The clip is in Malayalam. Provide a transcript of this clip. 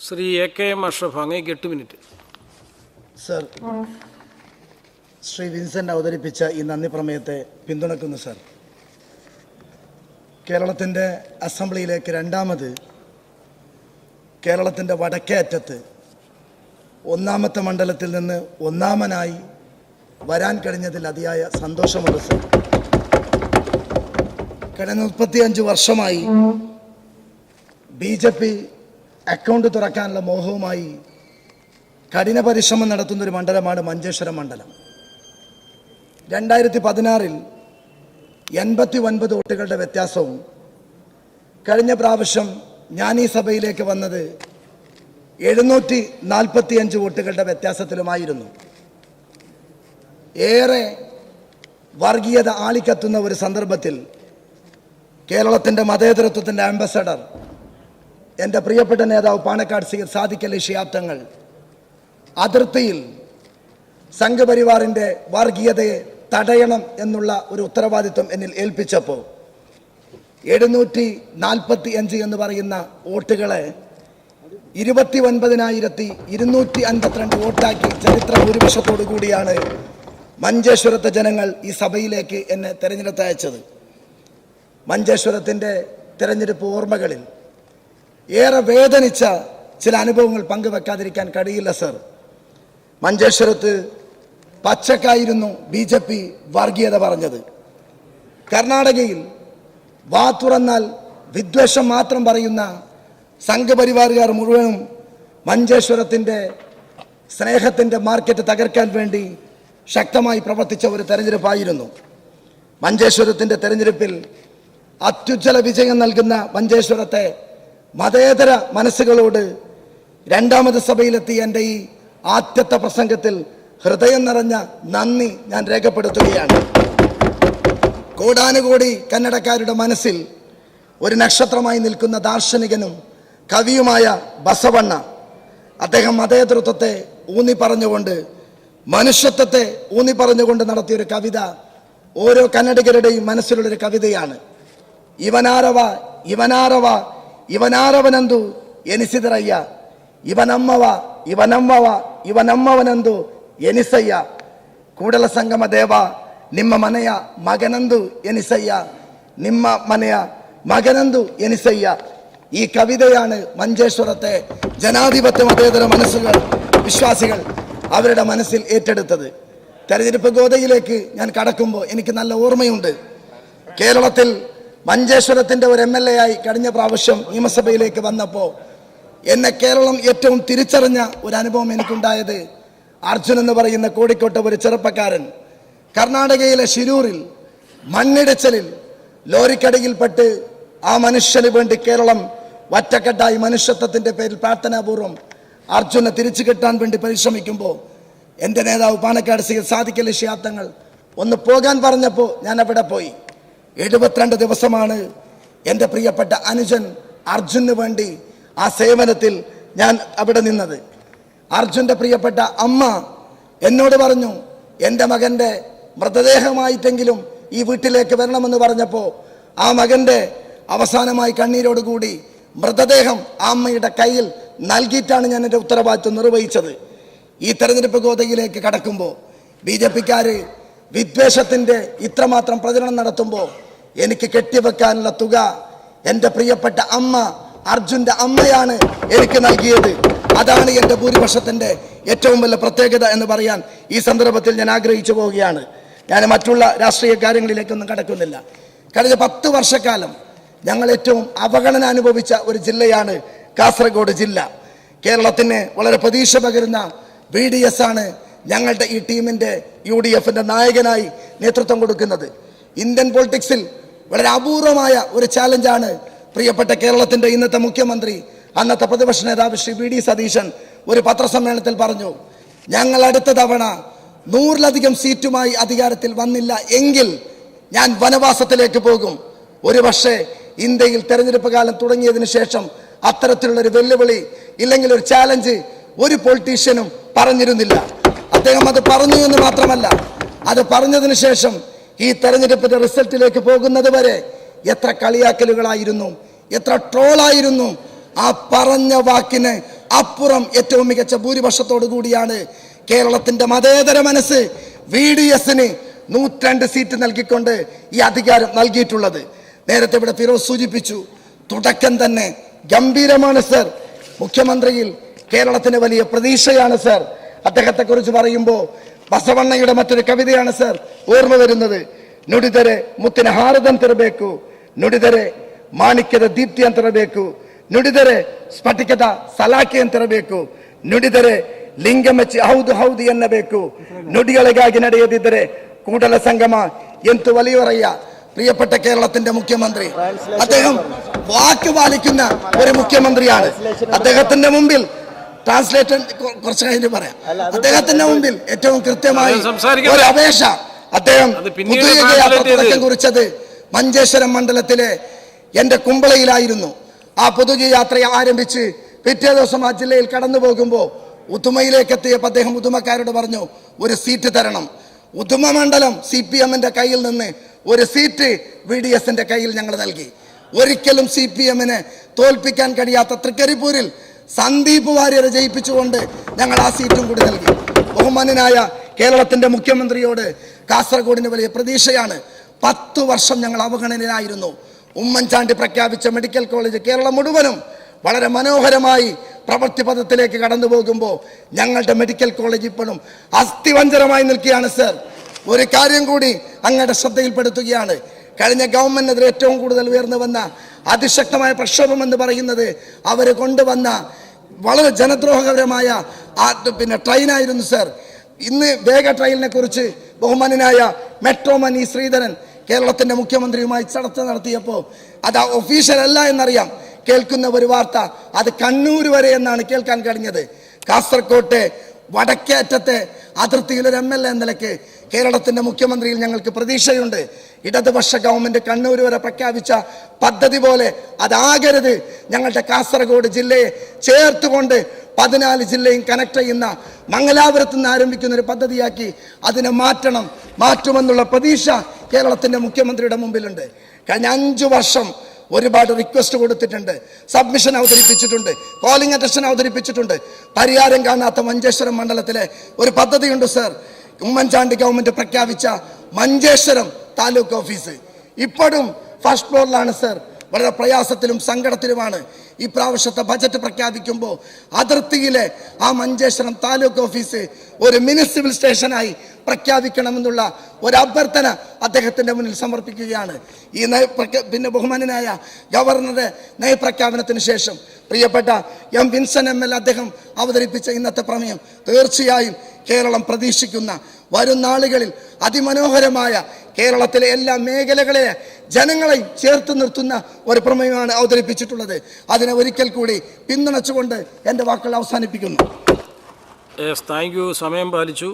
ശ്രീ A.K.M. അഷ്റഫ്, അങ്ങേക്ക് 8 മിനിറ്റ്. സർ, ശ്രീ വിൻസെൻ്റ് അവതരിപ്പിച്ച ഈ നന്ദി പ്രമേയത്തെ പിന്തുണക്കുന്നു. സർ, കേരളത്തിൻ്റെ അസംബ്ലിയിലേക്ക് രണ്ടാമത് കേരളത്തിൻ്റെ വടക്കേ അറ്റത്ത് ഒന്നാമത്തെ മണ്ഡലത്തിൽ നിന്ന് ഒന്നാമനായി വരാൻ കഴിഞ്ഞതിൽ അതിയായ സന്തോഷമുണ്ട്. സർ, കഴിഞ്ഞ 35 വർഷമായി BJP അക്കൗണ്ട് തുറക്കാനുള്ള മോഹവുമായി കഠിന പരിശ്രമം നടത്തുന്നൊരു മണ്ഡലമാണ് മഞ്ചേശ്വരം മണ്ഡലം. 2016 89 വോട്ടുകളുടെ വ്യത്യാസവും കഴിഞ്ഞ പ്രാവശ്യം ഞാൻ ഈ സഭയിലേക്ക് വന്നത് 745 വോട്ടുകളുടെ വ്യത്യാസത്തിലുമായിരുന്നു. ഏറെ വർഗീയത ആളിക്കത്തുന്ന ഒരു സന്ദർഭത്തിൽ കേരളത്തിൻ്റെ മതേതരത്വത്തിൻ്റെ ആംബാസഡർ എൻ്റെ പ്രിയപ്പെട്ട നേതാവ് പാണക്കാട് സി സാദിഖ് അലി ശിഹാബ് തങ്ങൾ അതിർത്തിയിൽ സംഘപരിവാറിൻ്റെ വർഗീയതയെ തടയണം എന്നുള്ള ഒരു ഉത്തരവാദിത്വം എന്നിൽ ഏൽപ്പിച്ചപ്പോൾ 745 എന്ന് പറയുന്ന വോട്ടുകളെ 29,252 വോട്ടാക്കി ചരിത്ര ഭൂരിപക്ഷത്തോടു കൂടിയാണ് മഞ്ചേശ്വരത്തെ ജനങ്ങൾ ഈ സഭയിലേക്ക് എന്നെ തെരഞ്ഞെടുത്തയച്ചത്. മഞ്ചേശ്വരത്തിൻ്റെ തെരഞ്ഞെടുപ്പ് ഓർമ്മകളിൽ ഏറെ വേദനിച്ച ചില അനുഭവങ്ങൾ പങ്കുവെക്കാതിരിക്കാൻ കഴിയില്ല. സർ, മഞ്ചേശ്വരത്ത് പച്ചക്കായിരുന്നു BJP വർഗീയത പറഞ്ഞത്. കർണാടകയിൽ വാ തുറന്നാൽ വിദ്വേഷം മാത്രം പറയുന്ന സംഘപരിവാറുകാർ മുഴുവനും മഞ്ചേശ്വരത്തിൻ്റെ സ്നേഹത്തിൻ്റെ മാർക്കറ്റ് തകർക്കാൻ വേണ്ടി ശക്തമായി പ്രവർത്തിച്ച ഒരു തെരഞ്ഞെടുപ്പായിരുന്നു. മഞ്ചേശ്വരത്തിൻ്റെ തെരഞ്ഞെടുപ്പിൽ അത്യുജ്വല വിജയം നൽകുന്ന മഞ്ചേശ്വരത്തെ മതേതര മനസ്സുകളോട് രണ്ടാമത് സഭയിലെത്തിയ എൻ്റെ ഈ ആദ്യത്തെ പ്രസംഗത്തിൽ ഹൃദയം നിറഞ്ഞ നന്ദി ഞാൻ രേഖപ്പെടുത്തുകയാണ്. കോടാനുകോടി കന്നഡക്കാരുടെ മനസ്സിൽ ഒരു നക്ഷത്രമായി നിൽക്കുന്ന ദാർശനികനും കവിയുമായ ബസവണ്ണ, അദ്ദേഹം മതേതൃത്വത്തെ ഊന്നി പറഞ്ഞുകൊണ്ട്, മനുഷ്യത്വത്തെ ഊന്നി പറഞ്ഞുകൊണ്ട് നടത്തിയൊരു കവിത ഓരോ കന്നഡികരുടെയും മനസ്സിലുള്ളൊരു കവിതയാണ്. ഇവനാരവ ഇവനാരവ ಇವನಾರವನಂದು ಎನಿಸಿದರಯ್ಯ, ಇವನಮ್ಮವ ಇವನಮ್ಮವ ಇವನಮ್ಮವನಂದು ಎನಿಸಯ್ಯ, ಕೂಡಲ ಸಂಗಮ ದೇವ ನಿಮ್ಮ ಮನೆಯ ಮಗನಂದು ಎನಿಸಯ್ಯ, ನಿಮ್ಮ ಮನೆಯ മകനന്തു എനിസയ്യ. ഈ കവിതയാണ് മഞ്ചേശ്വരത്തെ ജനാധിപത്യ മതേതര മനസ്സുകൾ, വിശ്വാസികൾ അവരുടെ മനസ്സിൽ ഏറ്റെടുത്തത്. തെരഞ്ഞെടുപ്പ് ഗോതയിലേക്ക് ഞാൻ കടക്കുമ്പോൾ എനിക്ക് നല്ല ഓർമ്മയുണ്ട്. കേരളത്തിൽ മഞ്ചേശ്വരത്തിൻ്റെ ഒരു MLA ആയി കഴിഞ്ഞ പ്രാവശ്യം നിയമസഭയിലേക്ക് വന്നപ്പോൾ എന്നെ കേരളം ഏറ്റവും തിരിച്ചറിഞ്ഞ ഒരു അനുഭവം എനിക്കുണ്ടായത്, അർജുൻ എന്ന് പറയുന്ന കോഴിക്കോട്ടെ ഒരു ചെറുപ്പക്കാരൻ കർണാടകയിലെ ശിരൂരിൽ മണ്ണിടിച്ചിലിൽ ലോറിക്കടിയിൽപ്പെട്ട് ആ മനുഷ്യന് വേണ്ടി കേരളം ഒറ്റക്കെട്ടായി മനുഷ്യത്വത്തിൻ്റെ പേരിൽ പ്രാർത്ഥനാപൂർവ്വം അർജുനെ തിരിച്ചു കിട്ടാൻ വേണ്ടി പരിശ്രമിക്കുമ്പോൾ എൻ്റെ നേതാവ് പാണക്കാട് സി സാദിഖ് അലി ശിഹാബ് തങ്ങൾ ഒന്ന് പോകാൻ പറഞ്ഞപ്പോൾ ഞാൻ അവിടെ പോയി. 72 ദിവസമാണ് എൻ്റെ പ്രിയപ്പെട്ട അനുജൻ അർജുന് വേണ്ടി ആ സേവനത്തിൽ ഞാൻ അവിടെ നിന്നത്. അർജുൻ്റെ പ്രിയപ്പെട്ട അമ്മ എന്നോട് പറഞ്ഞു, എൻ്റെ മകൻ്റെ മൃതദേഹമായിട്ടെങ്കിലും ഈ വീട്ടിലേക്ക് വരണമെന്ന് പറഞ്ഞപ്പോൾ ആ മകൻ്റെ അവസാനമായി കണ്ണീരോടുകൂടി മൃതദേഹം ആ അമ്മയുടെ കയ്യിൽ നൽകിയിട്ടാണ് ഞാൻ എൻ്റെ ഉത്തരവാദിത്വം നിർവഹിച്ചത്. ഈ തെരഞ്ഞെടുപ്പ് ഗോതയിലേക്ക് കടക്കുമ്പോൾ BJPക്കാർ വിദ്വേഷത്തിൻ്റെ ഇത്രമാത്രം പ്രചരണം നടത്തുമ്പോൾ എനിക്ക് കെട്ടിവെക്കാനുള്ള തുക എൻ്റെ പ്രിയപ്പെട്ട അമ്മ അർജുൻ്റെ അമ്മയാണ് എനിക്ക് നൽകിയത്. അതാണ് എൻ്റെ ഭൂരിപക്ഷത്തിൻ്റെ ഏറ്റവും വലിയ പ്രത്യേകത എന്ന് പറയാൻ ഈ സന്ദർഭത്തിൽ ഞാൻ ആഗ്രഹിച്ചു പോവുകയാണ്. ഞാൻ മറ്റുള്ള രാഷ്ട്രീയ കാര്യങ്ങളിലേക്കൊന്നും കടക്കുന്നില്ല. കഴിഞ്ഞ 10 വർഷക്കാലം ഞങ്ങൾ ഏറ്റവും അവഗണന അനുഭവിച്ച ഒരു ജില്ലയാണ് കാസർഗോഡ് ജില്ല. കേരളത്തിന് വളരെ പ്രതീക്ഷ പകരുന്ന VDS ആണ് ഞങ്ങളുടെ ഈ ടീമിൻ്റെ UDFൻ്റെ നായകനായി നേതൃത്വം കൊടുക്കുന്നത്. ഇന്ത്യൻ പൊളിറ്റിക്സിൽ വളരെ അപൂർവമായ ഒരു ചാലഞ്ചാണ് പ്രിയപ്പെട്ട കേരളത്തിൻ്റെ ഇന്നത്തെ മുഖ്യമന്ത്രി, അന്നത്തെ പ്രതിപക്ഷ നേതാവ് ശ്രീ VD സതീശൻ ഒരു പത്രസമ്മേളനത്തിൽ പറഞ്ഞു, ഞങ്ങൾ അടുത്ത തവണ 100-ലധികം സീറ്റുമായി അധികാരത്തിൽ വന്നില്ല എങ്കിൽ ഞാൻ വനവാസത്തിലേക്ക് പോകും. ഒരു പക്ഷേ ഇന്ത്യയിൽ തെരഞ്ഞെടുപ്പ് കാലം തുടങ്ങിയതിന് ശേഷം അത്തരത്തിലുള്ളൊരു വെല്ലുവിളി ഇല്ലെങ്കിൽ ഒരു ചാലഞ്ച് ഒരു പൊളിറ്റീഷ്യനും പറഞ്ഞിരുന്നില്ല. അദ്ദേഹം അത് പറഞ്ഞു എന്ന് മാത്രമല്ല, അത് പറഞ്ഞതിന് ശേഷം ഈ തെരഞ്ഞെടുപ്പിന്റെ റിസൾട്ടിലേക്ക് പോകുന്നത് വരെ എത്ര കളിയാക്കലുകളായിരുന്നു, എത്ര ട്രോളായിരുന്നു. ആ പറഞ്ഞ വാക്കിന് അപ്പുറം ഏറ്റവും മികച്ച ഭൂരിപക്ഷത്തോടു കൂടിയാണ് കേരളത്തിന്റെ മതേതര മനസ്സ് VDSന് 102 സീറ്റ് നൽകിക്കൊണ്ട് ഈ അധികാരം നൽകിയിട്ടുള്ളത്. നേരത്തെ ഇവിടെ ഫിറോസ് സൂചിപ്പിച്ചു, തുടക്കം തന്നെ ഗംഭീരമാണ് സർ. മുഖ്യമന്ത്രിയിൽ കേരളത്തിന് വലിയ പ്രതീക്ഷയാണ് സർ. അദ്ദേഹത്തെ കുറിച്ച് പറയുമ്പോൾ ಬಸವಣ್ಣയുടെ മറ്റൊരു കവിതയാണ് സർ ഓർമ്മ വരുന്നത്. ನುಡಿದರೆ ಮುತ್ತಿನ ಹಾರದಂತಿರಬೇಕು, ನುಡಿದರೆ ಮಾಣಿಕ್ಯದ ದೀಪ್ತಿಯಂತಿರಬೇಕು, ನುಡಿದರೆ ಸ್ಫಟಿಕದ ಸಲಾಖೆಯಂತಿರಬೇಕು, ನುಡಿದರೆ ಲಿಂಗ ಮೆಚ್ಚಿ ಹೌದು ಹೌದು ಎನ್ನಬೇಕು, ನುಡಿಗಳಿಗಾಗಿ ನಡೆಯದಿದ್ದರೆ ಕೂಡಲ ಸಂಗಮ ಎಂತು വലിയവരയ്യ. പ്രിയപ്പെട്ട കേരളത്തിന്റെ മുഖ്യമന്ത്രി, അദ്ദേഹം വാക്ക് പാലിക്കുന്ന ഒരു മുഖ്യമന്ത്രിയാണ്. അദ്ദേഹത്തിന്റെ മുമ്പിൽ ട്രാൻസ്ലേറ്റർ കുറച്ച് കഴിഞ്ഞ് പറയാം. അദ്ദേഹത്തിന്റെ മുമ്പിൽ ഏറ്റവും കൃത്യമായി ഒരു അപേക്ഷ. അദ്ദേഹം തുടക്കം കുറിച്ചത് മഞ്ചേശ്വരം മണ്ഡലത്തിലെ എന്റെ കുമ്പളയിലായിരുന്നു. ആ പൊതുജയാത്ര ആരംഭിച്ച് പിറ്റേ ദിവസം ആ ജില്ലയിൽ കടന്നു പോകുമ്പോൾ ഉദുമയിലേക്ക് എത്തിയപ്പോൾ അദ്ദേഹം ഉദുമക്കാരോട് പറഞ്ഞു, ഒരു സീറ്റ് തരണം. ഉദുമ മണ്ഡലം CPMന്റെ കയ്യിൽ നിന്ന് ഒരു സീറ്റ് VDSന്റെ കയ്യിൽ ഞങ്ങൾ നൽകി. ഒരിക്കലും CPMനെ തോൽപ്പിക്കാൻ കഴിയാത്ത തൃക്കരിപ്പൂരിൽ സന്ദീപ് വാര്യരെ ജയിപ്പിച്ചുകൊണ്ട് ഞങ്ങൾ ആ സീറ്റും കൂടി നൽകി. ബഹുമാന്യനായ കേരളത്തിന്റെ മുഖ്യമന്ത്രിയോട് കാസർഗോഡിന് വലിയ പ്രതീക്ഷയാണ്. 10 വർഷം ഞങ്ങൾ അവഗണനയിലായിരുന്നു. ഉമ്മൻചാണ്ടി പ്രഖ്യാപിച്ച മെഡിക്കൽ കോളേജ് കേരളം മുഴുവനും വളരെ മനോഹരമായി പ്രവൃത്തി പദത്തിലേക്ക് കടന്നു പോകുമ്പോൾ ഞങ്ങളുടെ മെഡിക്കൽ കോളേജ് ഇപ്പോഴും അസ്ഥിവഞ്ചരമായി നിൽക്കുകയാണ് സർ. ഒരു കാര്യം കൂടി അങ്ങയുടെ ശ്രദ്ധയിൽപ്പെടുത്തുകയാണ്. കഴിഞ്ഞ ഗവൺമെന്റിനെതിരെ ഏറ്റവും കൂടുതൽ ഉയർന്നു വന്ന അതിശക്തമായ പ്രക്ഷോഭം എന്ന് പറയുന്നത് അവർ കൊണ്ടുവന്ന വളരെ ജനദ്രോഹകരമായ ട്രെയിനായിരുന്നു സർ. ഇന്ന് വേഗ ട്രെയിനിനെ കുറിച്ച് ബഹുമാന്യനായ മെട്രോമൻ ഇ ശ്രീധരൻ കേരളത്തിന്റെ മുഖ്യമന്ത്രിയുമായി ചർച്ച നടത്തിയപ്പോൾ അത് ഒഫീഷ്യൽ അല്ല എന്നറിയാം. കേൾക്കുന്ന ഒരു വാർത്ത അത് കണ്ണൂർ വരെ എന്നാണ് കേൾക്കാൻ കഴിഞ്ഞത്. കാസർകോട്ടെ വടക്കേ അറ്റത്തെ അതിർത്തിയിൽ ഒരു MLA എന്ന നിലയ്ക്ക് കേരളത്തിന്റെ മുഖ്യമന്ത്രിയിൽ ഞങ്ങൾക്ക് പ്രതീക്ഷയുണ്ട്. ഇടതുപക്ഷ ഗവൺമെന്റ് കണ്ണൂർ വരെ പ്രഖ്യാപിച്ച പദ്ധതി പോലെ അതാകരുത്. ഞങ്ങളുടെ കാസർഗോഡ് ജില്ലയെ ചേർത്തുകൊണ്ട് 14 ജില്ലയും കണക്ട് ചെയ്യുന്ന മംഗലാപുരത്ത് നിന്ന് ആരംഭിക്കുന്ന ഒരു പദ്ധതിയാക്കി അതിനെ മാറ്റുമെന്നുള്ള പ്രതീക്ഷ കേരളത്തിന്റെ മുഖ്യമന്ത്രിയുടെ മുമ്പിലുണ്ട്. കഴിഞ്ഞ 5 വർഷം ഒരുപാട് റിക്വസ്റ്റ് കൊടുത്തിട്ടുണ്ട്, സബ്മിഷൻ അവതരിപ്പിച്ചിട്ടുണ്ട്, കോളിംഗ് അറ്റൻഷൻ അവതരിപ്പിച്ചിട്ടുണ്ട്. പരിഹാരം കാണാത്ത മഞ്ചേശ്വരം മണ്ഡലത്തിലെ ഒരു പദ്ധതിയുണ്ട് സർ. ഉമ്മൻചാണ്ടി ഗവൺമെന്റ് പ്രഖ്യാപിച്ച മഞ്ചേശ്വരം താലൂക്ക് ഓഫീസ് ഇപ്പോഴും ഫസ്റ്റ് ഫ്ലോറിലാണ് സർ. വളരെ പ്രയാസത്തിലും സങ്കടത്തിലുമാണ്. ഈ പ്രാവശ്യത്തെ ബജറ്റ് പ്രഖ്യാപിക്കുമ്പോൾ അതിർത്തിയിലെ ആ മഞ്ചേശ്വരം താലൂക്ക് ഓഫീസ് ഒരു മുനിസിപ്പൽ സ്റ്റേഷനായി പ്രഖ്യാപിക്കണമെന്നുള്ള ഒരു അഭ്യർത്ഥന അദ്ദേഹത്തിന്റെ മുന്നിൽ സമർപ്പിക്കുകയാണ്. ഈ പിന്നെ ബഹുമാന്യനായ ഗവർണറുടെ നയപ്രഖ്യാപനത്തിന് ശേഷം പ്രിയപ്പെട്ട M. വിൻസൻ ML അദ്ദേഹം അവതരിപ്പിച്ച ഇന്നത്തെ പ്രമേയം തീർച്ചയായും കേരളം പ്രതീക്ഷിക്കുന്ന വരും നാളുകളിൽ അതിമനോഹരമായ കേരളത്തിലെ എല്ലാ മേഖലകളെ ജനങ്ങളെയും ചേർത്ത് നിർത്തുന്ന ഒരു പ്രമേയമാണ് അവതരിപ്പിച്ചിട്ടുള്ളത്. അതിനെ ഒരിക്കൽ കൂടി പിന്തുണച്ചുകൊണ്ട് എൻ്റെ വാക്കുകൾ അവസാനിപ്പിക്കുന്നു. Thank you. സമയം പാലിച്ചു.